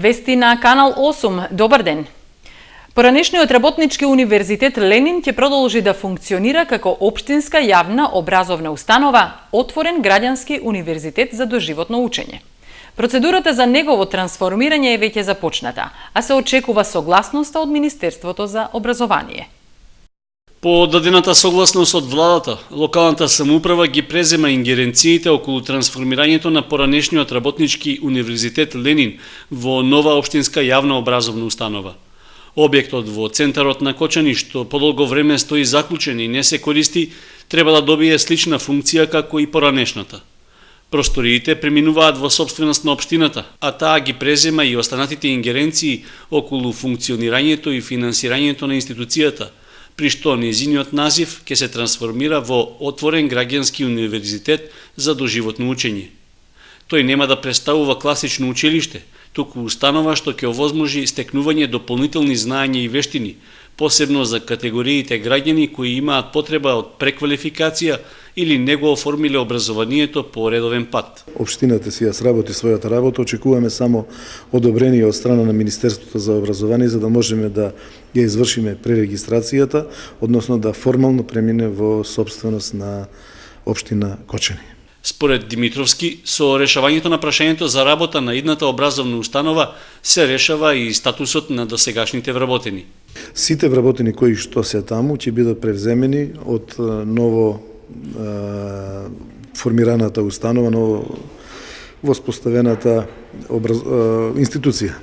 Вести на Канал 8. Добар ден. Поранешниот работнички универзитет Ленин ќе продолжи да функционира како општинска јавна образовна установа, отворен граѓански универзитет за доживотно учење. Процедурата за негово трансформирање е веќе започната, а се очекува согласноста од Министерството за образование. По дадената согласност од владата, локалната самоуправа ги презема ингеренциите околу трансформирањето на поранешниот работнички универзитет Ленин во нова општинска јавна образовна установа. Објектот во центарот на Кочани, што подолго време стои заклучен и не се користи, треба да добие слична функција како и поранешната. Просториите преминуваат во сопственост на општината, а таа ги презема и останатите ингеренции околу функционирањето и финансирањето на институцијата, при што незиниот назив ќе се трансформира во отворен граѓански универзитет за доживотно учење. Тој нема да представува класично училиште, туку установа што ќе овозможи стекнување дополнителни знаења и вештини, посебно за категориите граѓани кои имаат потреба од преквалификација или не го оформиле образованието по редовен пат. Општината си ја сработи својата работа, очекуваме само одобрение од страна на Министерството за образование за да можеме да ја извршиме пререгистрацијата, односно да формално премине во сопственост на општина Кочани. Според Димитровски, со решавањето на прашањето за работа на идната образовна установа се решава и статусот на досегашните вработени. Сите вработени кои што се таму ќе бидат превземени од ново формираната установа, ново воспоставената институција.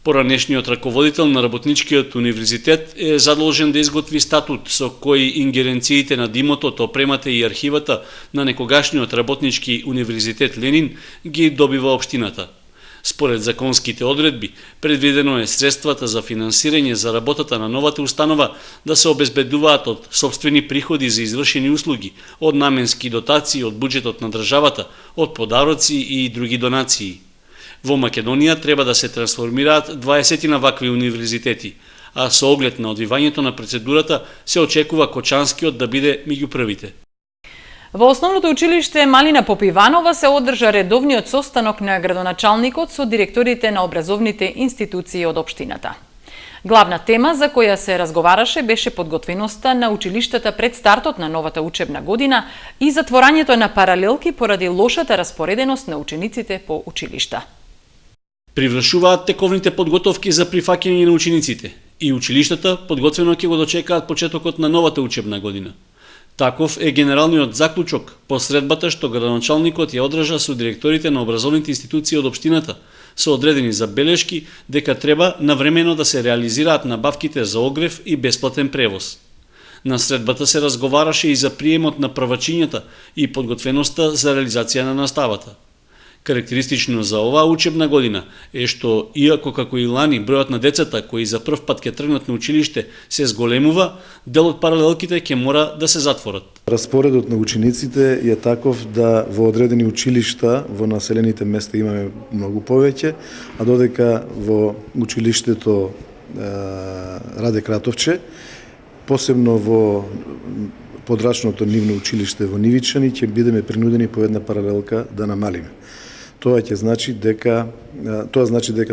Поранешниот раководител на работничкиот универзитет е задолжен да изготви статут со кој ингеренциите на ДИМО-тот, опремата и архивата на некогашниот работнички универзитет Ленин ги добива општината. Според законските одредби, предвидено е средствата за финансирање за работата на новата установа да се обезбедуваат од сопствени приходи за извршени услуги, од наменски дотации од буџетот на државата, од подароци и други донации. Во Македонија треба да се трансформираат 20 вакви универзитети, а со оглед на одвивањето на процедурата се очекува Кочанскиот да биде меѓу првите. Во основното училиште Малина Попиванова се одржа редовниот состанок на градоначалникот со директорите на образовните институции од општината. Главна тема за која се разговараше беше подготвеноста на училиштата пред стартот на новата учебна година и затворањето на паралелки поради лошата распореденост на учениците по училишта. Привршуваат тековните подготовки за прифаќање на учениците и училиштата подготвено ќе го дочекаат почетокот на новата учебна година. Таков е генералниот заклучок по средбата што градоначалникот ја одржа со директорите на образовните институции од општината, со одредени забелешки дека треба навремено да се реализираат набавките за огрев и бесплатен превоз. На средбата се разговараше и за приемот на првачињата и подготвеноста за реализација на наставата. Карактеристично за оваа учебна година е што, иако како и лани бројот на децата кои за прв пат ќе тргнат на училиште се зголемува, дел од паралелките ќе мора да се затворат. Распоредот на учениците е таков да во одредени училишта во населените места имаме многу повеќе, а додека во училиштето Раде Кратовче, посебно во подрачното нивно училиште во Нивичани, ќе бидеме принудени по една паралелка да намалиме. Тоа значи дека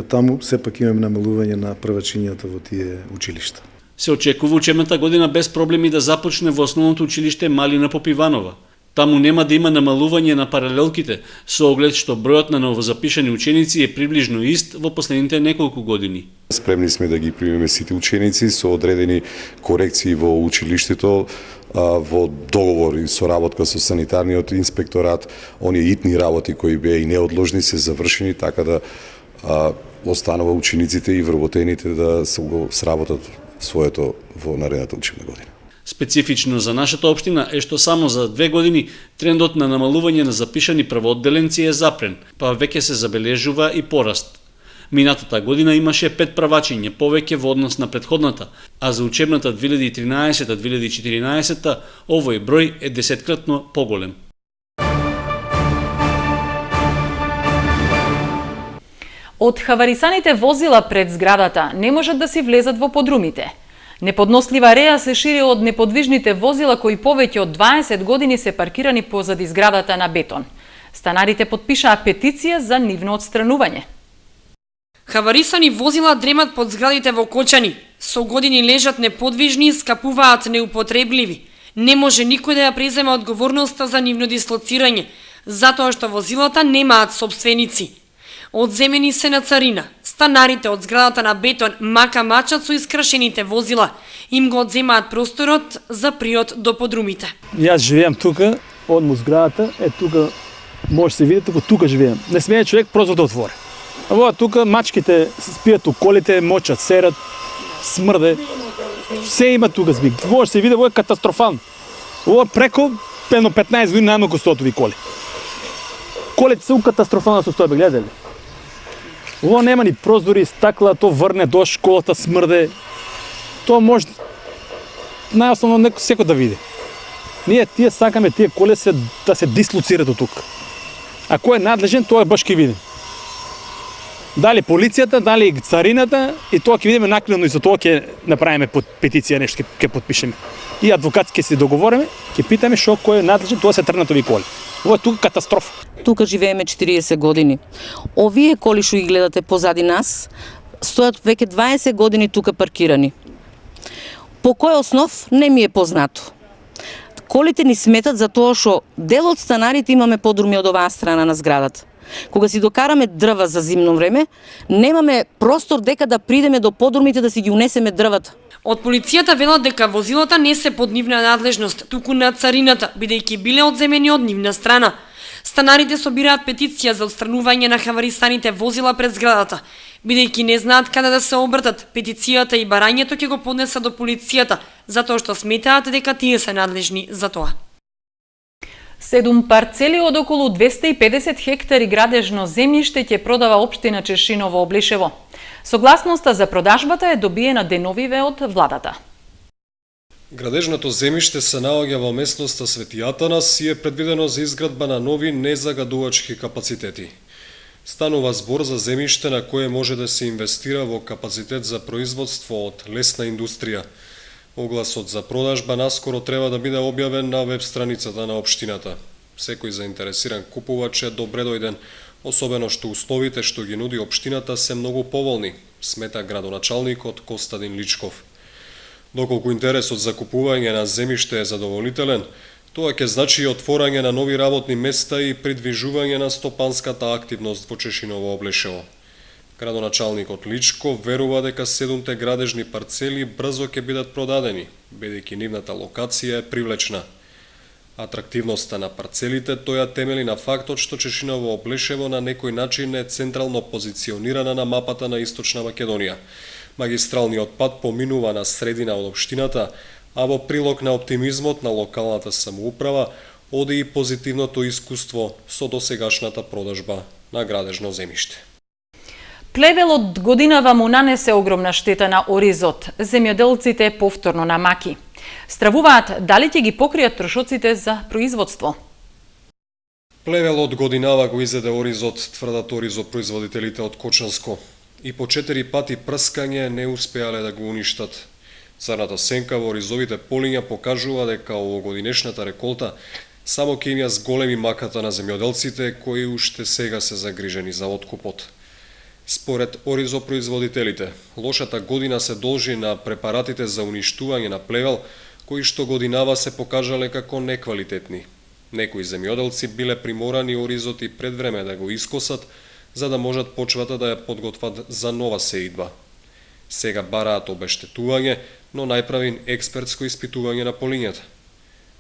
таму сепак имаме намалување на првачињата во тие училишта. Се очекува учебната година без проблеми да започне во основното училиште Малина Попиванова. Таму нема да има намалување на паралелките, со оглед што бројот на новозапишани ученици е приближно ист во последните неколку години. Спремни сме да ги примеме сите ученици со одредени корекции во училиштето, во договор и соработка со санитарниот инспекторат. Оние итни работи кои беа и неодложни се завршени, така да останува учениците и вработените да се го сработат своето во наредната учебна година. Специфично за нашата општина е што само за 2 години трендот на намалување на запишани првоодделенци е запрен, па веќе се забележува и пораст. Минатата година имаше 5 правачиња повеќе во однос на претходната, а за учебната 2013-2014 овој број е 10-кратно поголем. Од хаварисаните возила пред зградата не можат да си влезат во подрумите. Неподнослива реа се шири од неподвижните возила кои повеќе од 20 години се паркирани позади зградата на бетон. Станарите потпишаа петиција за нивно отстранување. Хаварисани возила дремат под зградите во Кочани. Со години лежат неподвижни и скапуваат неупотребливи. Не може никој да ја преземе одговорноста за нивно дислоцирање, затоа што возилата немаат собственици. Одземени се на царина. Станарите од зградата на Бетон мака мачат со искрашените возила. Им го одземаат просторот за приот до подрумите. Јас живеам тука, од зградата, тука може се види, тука живеам. Не смее човек прозор да отвори. Ова тука мачките спијат у колите, мочат, серат, смрде. Се има тука збиг. Може се види, ова е катастрофално. Ова преко 15 години најмалку стоат ови коли. Колите се у катастрофално состојба, гледате ли? Ова нема ни прозори, стакла, то врне до школата, смрде. То може најосновно секој да види. Ние тие сакаме тие коли да се дислоцираат од тука. А кој е надлежен, тоа баш ќе видим. Дали полицијата, дали царината, и тоа ќе видиме накнадно, и за тоа ќе направиме петиција, нешто ќе подпишеме. И адвокат ќе се договориме, ќе питаме што кој е надлежен, тоа се тргнат ови коли. Ова е тука катастрофа. Тука живееме 40 години. Овие коли што ги гледате позади нас, стојат веќе 20 години тука паркирани. По кој основ не ми е познато. Колите ни сметат за тоа што дел од станарите имаме подруми од оваа страна на зградата. Кога си докараме дрва за зимно време, немаме простор дека да придеме до подрумите да си ги унесеме дрвата. Од полицијата велат дека возилата не се под нивна надлежност, туку на царината, бидејќи биле одземени од нивна страна. Станарите собираат петиција за отстранување на хаваристаните возила пред зградата. Бидејќи не знаат каде да се обратат, петицијата и барањето ќе го поднесат до полицијата, затоа што сметаат дека тие се надлежни за тоа. 7 парцели од околу 250 хектари градежно земјиште ќе продава општина Чешиново Облишево. Согласноста за продажбата е добиена деновиве од владата. Градежното земјиште се наоѓа во местноста Свети Атанас и е предвидено за изградба на нови незагадувачки капацитети. Станува збор за земјиште на кое може да се инвестира во капацитет за производство од лесна индустрија. Огласот за продажба наскоро треба да биде објавен на веб страницата на општината. Секој заинтересиран купувач е добре дојден, особено што условите што ги нуди општината се многу поволни, смета градоначалникот Костадин Личков. Доколку интересот за купување на земјиште е задоволителен, тоа ќе значи и отворање на нови работни места и придвижување на стопанската активност во Чешиново Облишево. Градоначалникот Личко верува дека 7 градежни парцели брзо ќе бидат продадени, бидејќи нивната локација е привлечна. Атрактивноста на парцелите тоја темели на фактот што Чешиново Облишево на некој начин е централно позиционирана на мапата на Источна Македонија. Магистралниот пат поминува на средина од општината, а во прилог на оптимизмот на локалната самоуправа оди и позитивното искуство со досегашната продажба на градежно земјиште. Плевелот годинава му нанесе огромна штета на оризот. Земјоделците повторно на маки. Стравуваат дали ќе ги покријат трошоците за производство. Плевелот годинава го изеде оризот, тврдат оризопроизводителите од Кочанско. И по 4 пати прскање не успеале да го уништат. Црната сенка во оризовите полиња покажува дека овогодинешната реколта само ќе им ја зголеми маката на земјоделците кои уште сега се загрижени за откупот. Според оризопроизводителите, лошата година се должи на препаратите за уништување на плевел, кои што годинава се покажале како неквалитетни. Некои земјоделци биле приморани оризот и пред време да го искосат, за да можат почвата да ја подготват за нова сеидба. Сега бараат обештетување, но најправин експертско испитување на полињата.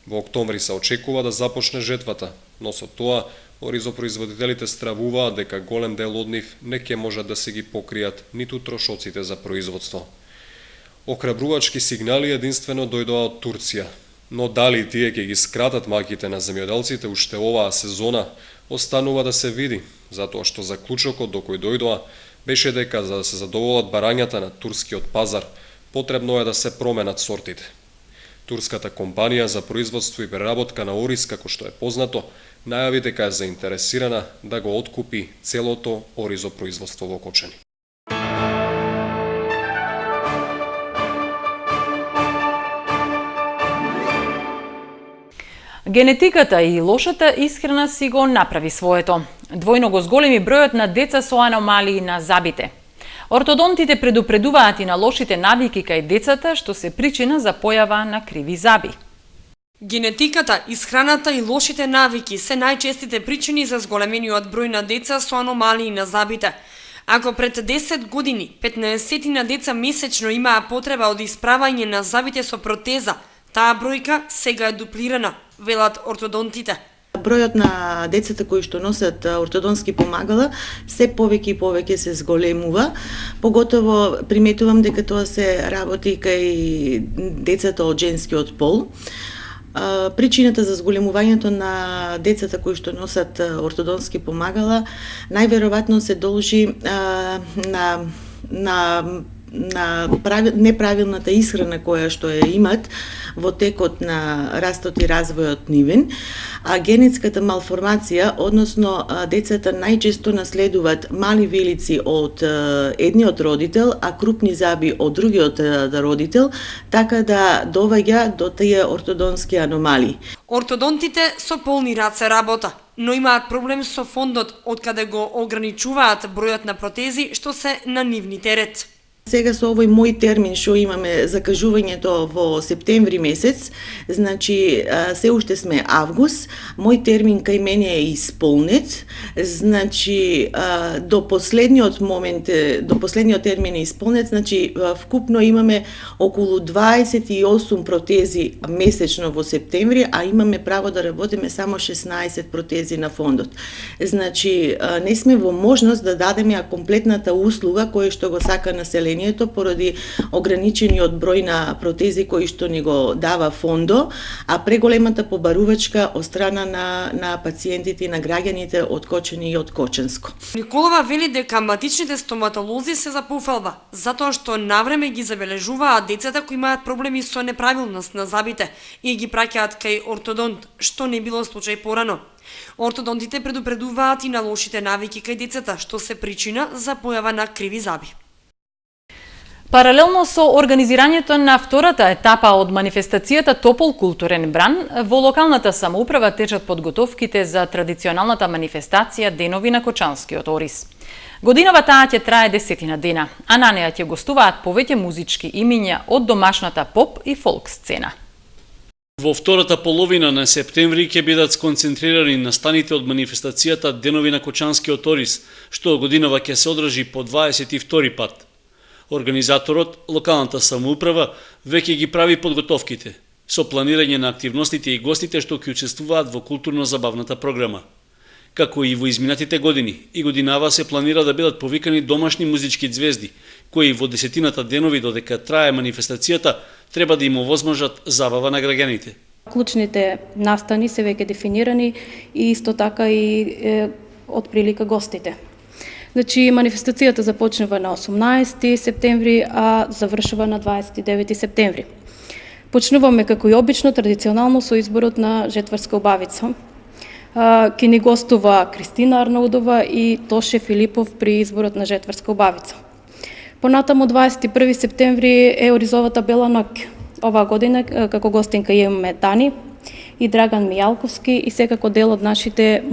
Во октомври се очекува да започне жетвата, но со тоа оризопроизводителите стравуваат дека голем дел од нив не ќе можат да се ги покријат ниту трошоците за производство. Охрабрувачки сигнали единствено дојдоа од Турција, но дали тие ќе ги скратат маките на земјоделците уште оваа сезона, останува да се види, затоа што заклучокот до кој дојдоа беше дека за да се задоволат барањата на турскиот пазар, потребно е да се променат сортите. Турската компанија за производство и преработка на ориз, како што е познато, најави дека е заинтересирана да го откупи целото оризопроизводство во Кочани. Генетиката и лошата исхрана си го направи своето. Двојно го зголеми бројот на деца со аномалии на забите. Ортодонтите предупредуваат и на лошите навики кај децата, што се причина за појава на криви заби. Генетиката, исхраната и лошите навики се најчестите причини за зголемениот број на деца со аномалии на забите. Ако пред 10 години 15 на деца месечно имаа потреба од исправање на забите со протеза, таа бројка сега е дуплирана, велат ортодонтите. Бројот на децата кои што носат ортодонски помагала се повеќе и повеќе се зголемува. Поготово приметувам дека тоа се работи кај децата од женскиот пол. Причината за зголемувањето на децата кои што носат ортодонски помагала најверојатно се должи на неправилната исхрана која што ја имат во текот на растот и развојот нивен, а генетската малформација, односно децата најчесто наследуваат мали вилици од едниот родител, а крупни заби од другиот родител, така да доваѓа до тие ортодонски аномалии. Ортодонтите со полни раце работа, но имаат проблем со фондот од каде го ограничуваат бројот на протези што се на нивни терет. Сега со овој мој термин што имаме за кажувањето во септември месец, значи се уште сме август, мој термин кај мене е исполнет, значи до последниот момент, до последниот термин е исполнет, значи вкупно имаме околу 28 протези месечно во септември, а имаме право да работиме само 16 протези на фондот. Значи не сме во можност да дадеме комплетната услуга која што го сака населението поради ограничениот број на протези кои што ни го дава фондо, а преголемата побарувачка од страна на пациентите и на граѓаните од Кочани и од Кочанско. Николова вели дека матичните стоматолози се за пофалба, затоа што навреме ги забележуваат децата кои имаат проблеми со неправилност на забите и ги праќаат кај ортодонт, што не било случај порано. Ортодонтите предупредуваат и на лошите навики кај децата, што се причина за појава на криви заби. Паралелно со организирањето на втората етапа од манифестацијата Топол културен бран, во локалната самоуправа течат подготовките за традиционалната манифестација Денови на Кочанскиот Орис. Годинава таа ќе трае 10 дена, а на неа ќе гостуваат повеќе музички имиња од домашната поп и фолк сцена. Во втората половина на септември ќе бидат сконцентрирани настаните од манифестацијата Денови на Кочанскиот Орис, што годинава ќе се одржи по 22 пат. Организаторот, локалната самоуправа, веќе ги прави подготовките, со планирање на активностите и гостите што ќе учествуваат во културно-забавната програма. Како и во изминатите години, и годинава се планира да бидат повикани домашни музички звезди, кои во 10 денови додека трае манифестацијата треба да им овозможат забава на граѓаните. Клучните настани се веќе дефинирани и исто така и од прилика гостите. Значи, манифестацијата започнува на 18 септември, а завршува на 29 септември. Почнуваме како и обично, традиционално со изборот на жетварска убавица. Ке ни гостува Кристина Арнаудова и Тоше Филипов при изборот на жетварска убавица. Понатаму 21 септември е Оризовата Бела ноќ. Оваа година како гостинка имаме Дани и Драган Мијалковски и секако дел од нашите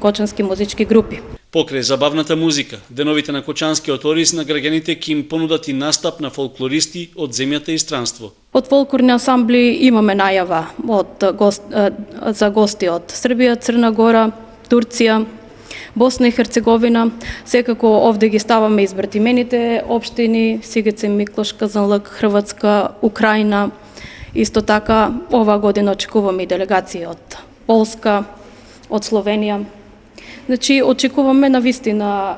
кочански музички групи. Покрај забавната музика, Деновите на Кочанскиот Орис на граѓаните ќе им понудат и настап на фолклористи од земјата и странство. Од фолклорни ансамбли имаме најава за гости од Србија, Црна Гора, Турција, Босна и Херцеговина. Секако овде ги ставаме избрат имените општини Сигеце, Миклош, Казанлък, Хрватска, Украина. Исто така оваа година очекуваме и делегации од Полска, од Словенија. Значи, очекуваме навистина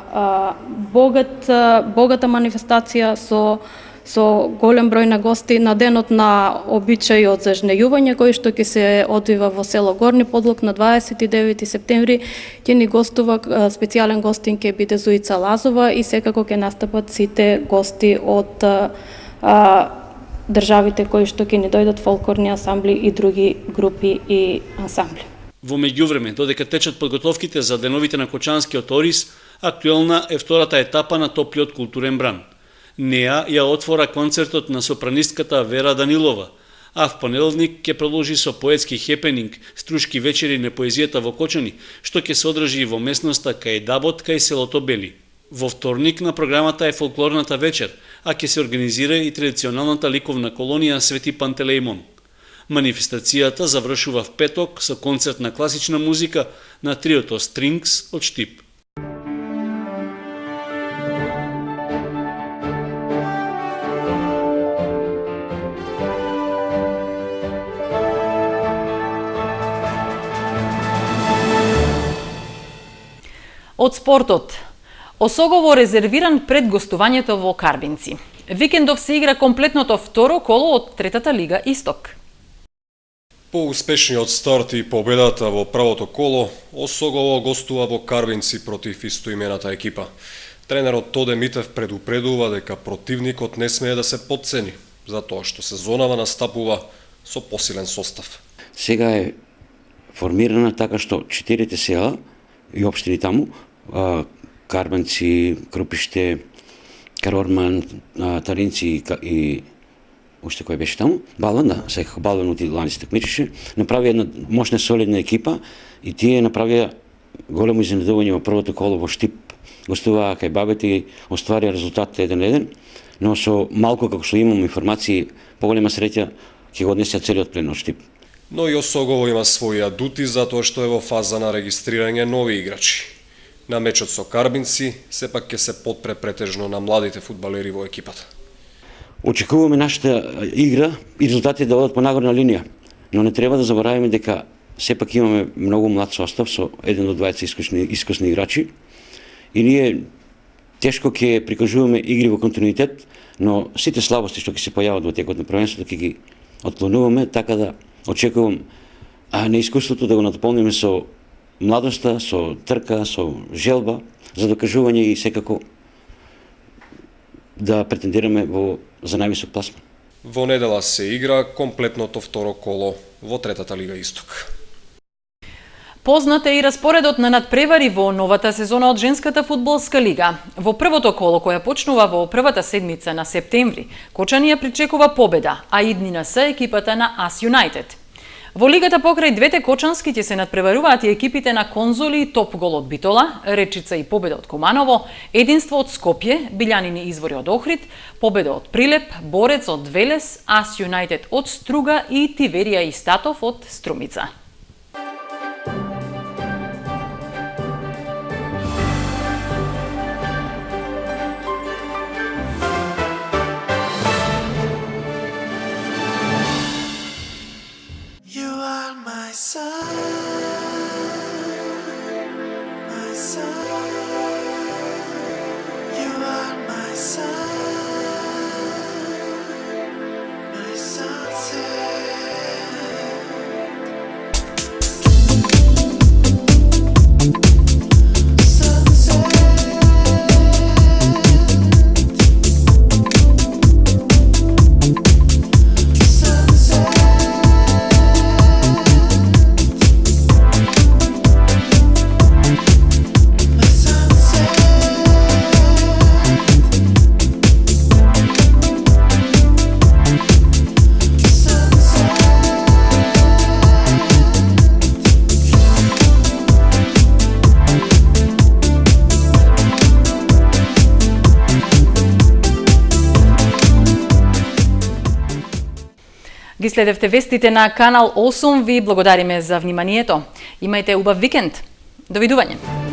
богата манифестација со голем број на гости на денот на обичајот за жнејување, кој што ќе се одвива во село Горни Подлог на 29 септември. Ќе ни гостува специјален гостин, ќе биде Зуица Лазова и секако ќе настапат сите гости од државите кои што ќе ни дојдат, фолклорни ансамбли и други групи и ансамбли. Во меѓувреме, додека течат подготовките за Деновите на Кочанскиот Орис, актуелна е втората етапа на топлиот културен бран. Неа ја отвора концертот на сопранистката Вера Данилова, а в понеделник ќе продолжи со поетски хепенинг, струшки вечери на поезијата во Кочани, што ќе се одржи во местноста кај Дабот, кај селото Бели. Во вторник на програмата е фолклорната вечер, а ќе се организира и традиционалната ликовна колонија Свети Пантелеимон. Манифестацијата завршува в петок со концерт на класична музика на триото Strings од Штип. Од спортот. Осогово резервиран пред гостувањето во Карбинци. Викендов се игра комплетното второ коло од третата лига Исток. По успешниот старт и победата во првото коло, Осогово гостува во Карбинци против истоимената екипа. Тренерот Тоде Митев предупредува дека противникот не смее да се потцени, затоа што сезонава настапува со посилен состав. Сега е формирана така што 4 села и општини таму, Карбинци, Крупиште, Карорман, Таринци и уште кој беше таму, Балван, да, секако Балван оти лани се такмичеше, направи една мощна солидна екипа и тие направија големо изненадување во првото коло во Штип. Гостуваа кај бабете и остварија резултат 1-1, но со малку како што имам информации, поголема среќа ќе го однесе целиот плен од Штип. Но и Осогово има своји адути затоа што е во фаза на регистрирање нови играчи. На мечот со Карбинци сепак ќе се потпре претежно на младите фудбалери во екипата. Очекуваме нашата игра и резултати да одат по нагорна линија, но не треба да забораваме дека сепак имаме многу млад состав со 1 до 20 искусни играчи и ние тешко ќе прикажуваме игри во континуитет, но сите слабости што ќе се појават во текот на првенството ќе ги отклонуваме, така да очекувам неискуството да го надополниме со младоста, со трка, со желба за докажување и секако да претендираме за највисок пласман. Во недела се игра комплетното второ коло во третата лига Исток. Познат е и распоредот на надпревари во новата сезона од женската фудбалска лига. Во првото коло, која почнува во првата седмица на септември, Кочанија причекува победа, а иднина се екипата на Ас Юнајтед. Во лигата покрај двете кочански ќе се надпреваруваат и екипите на Конзоли и Топ Гол од Битола, Речица и победа од Куманово, Единство од Скопје, Билјанини Извори од Охрид, победа од Прилеп, Борец од Велес, Ас Юнајтед од Струга и Тиверија и Статов од Струмица. Ги следевте вестите на Канал 8, ви благодариме за вниманието. Имајте убав викенд. Довидување.